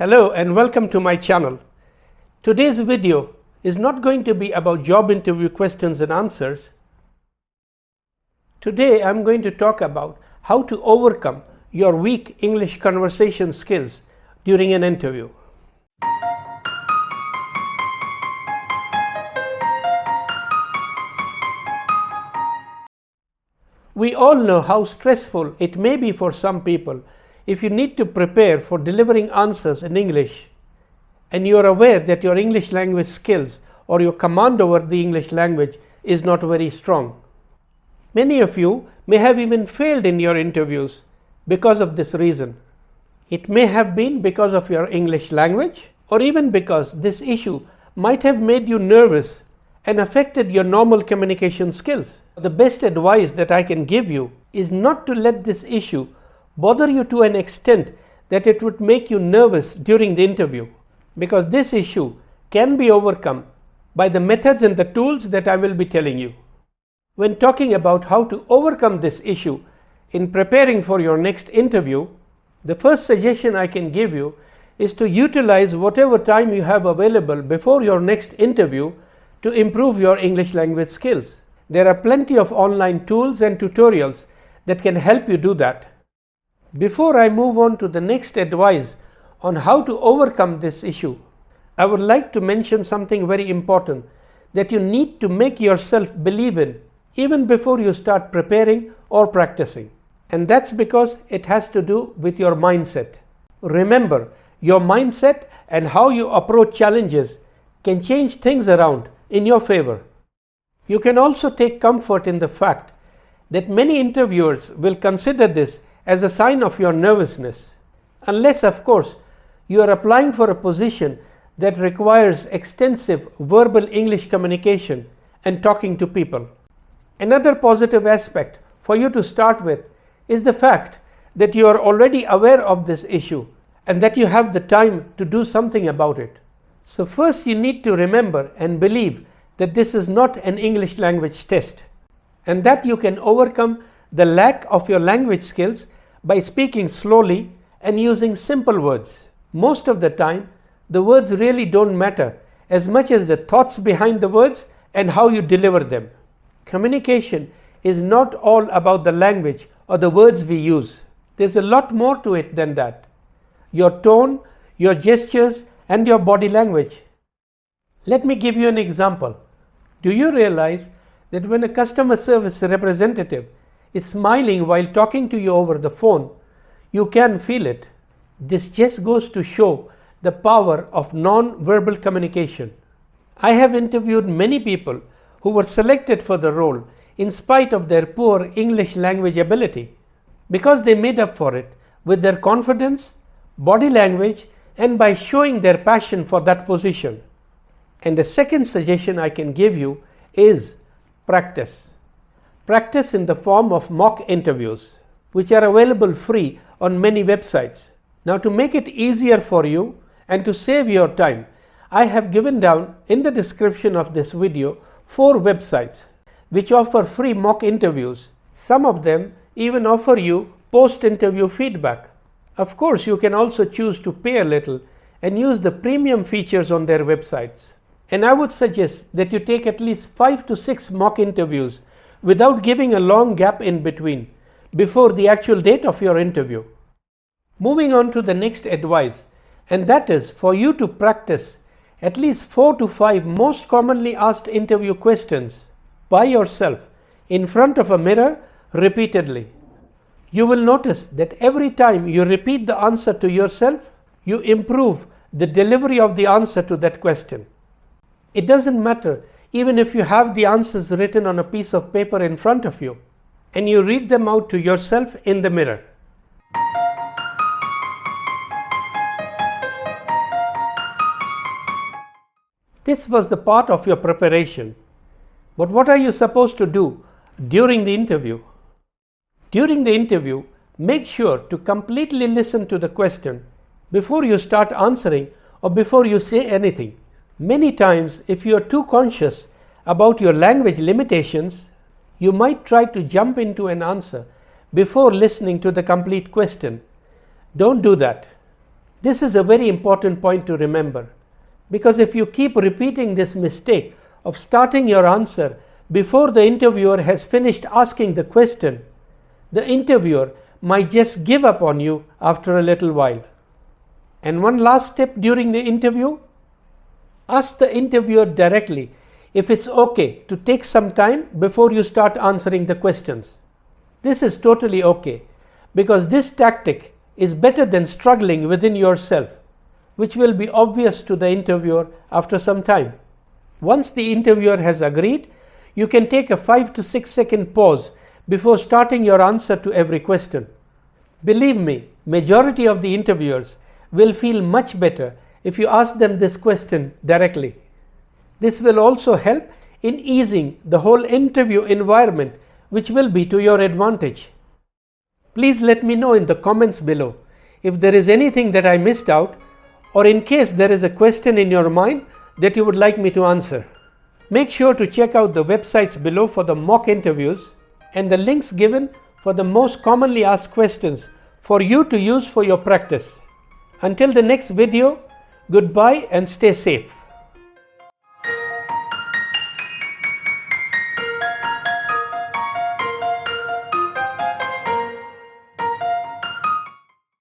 Hello and welcome to my channel. Today's video is not going to be about job interview questions and answers. Today I'm going to talk about how to overcome your weak English conversation skills during an interview. We all know how stressful it may be for some people if you need to prepare for delivering answers in English and you are aware that your English language skills or your command over the English language is not very strong. Many of you may have even failed in your interviews because of this reason. It may have been because of your English language, or even because this issue might have made you nervous and affected your normal communication skills. The best advice that I can give you is not to let this issue bother you to an extent that it would make you nervous during the interview, because this issue can be overcome by the methods and the tools that I will be telling you. When talking about how to overcome this issue in preparing for your next interview, the first suggestion I can give you is to utilize whatever time you have available before your next interview to improve your English language skills. There are plenty of online tools and tutorials that can help you do that. Before I move on to the next advice on how to overcome this issue, I would like to mention something very important that you need to make yourself believe in even before you start preparing or practicing. And that's because it has to do with your mindset. Remember, your mindset and how you approach challenges can change things around in your favor. You can also take comfort in the fact that many interviewers will consider this as a sign of your nervousness, unless of course you are applying for a position that requires extensive verbal English communication and talking to people. Another positive aspect for you to start with is the fact that you are already aware of this issue and that you have the time to do something about it. So first you need to remember and believe that this is not an English language test, and that you can overcome the lack of your language skills by speaking slowly and using simple words. Most of the time, the words really don't matter as much as the thoughts behind the words and how you deliver them. Communication is not all about the language or the words we use. There's a lot more to it than that. Your tone, your gestures, and your body language. Let me give you an example. Do you realize that when a customer service representative is smiling while talking to you over the phone, you can feel it? This just goes to show the power of non-verbal communication. I have interviewed many people who were selected for the role in spite of their poor English language ability, because they made up for it with their confidence, body language, and by showing their passion for that position. And the second suggestion I can give you is practice. Practice in the form of mock interviews, which are available free on many websites. Now, to make it easier for you and to save your time, I have given down in the description of this video 4 websites which offer free mock interviews. Some of them even offer you post-interview feedback. Of course, you can also choose to pay a little and use the premium features on their websites. And I would suggest that you take at least 5 to 6 mock interviews without giving a long gap in between before the actual date of your interview. Moving on to the next advice, and that is for you to practice at least 4 to 5 most commonly asked interview questions by yourself in front of a mirror repeatedly. You will notice that every time you repeat the answer to yourself, you improve the delivery of the answer to that question. It doesn't matter even if you have the answers written on a piece of paper in front of you and you read them out to yourself in the mirror. This was the part of your preparation. But what are you supposed to do during the interview? During the interview, make sure to completely listen to the question before you start answering or before you say anything. Many times, if you are too conscious about your language limitations, you might try to jump into an answer before listening to the complete question. Don't do that. This is a very important point to remember, because if you keep repeating this mistake of starting your answer before the interviewer has finished asking the question, the interviewer might just give up on you after a little while. And one last step during the interview: ask the interviewer directly if it's okay to take some time before you start answering the questions. This is totally okay, because this tactic is better than struggling within yourself, which will be obvious to the interviewer after some time. Once the interviewer has agreed, you can take a 5 to 6 second pause before starting your answer to every question. Believe me, majority of the interviewers will feel much better if you ask them this question directly. This will also help in easing the whole interview environment, which will be to your advantage. Please let me know in the comments below if there is anything that I missed out, or in case there is a question in your mind that you would like me to answer. Make sure to check out the websites below for the mock interviews and the links given for the most commonly asked questions for you to use for your practice. Until the next video, goodbye and stay safe.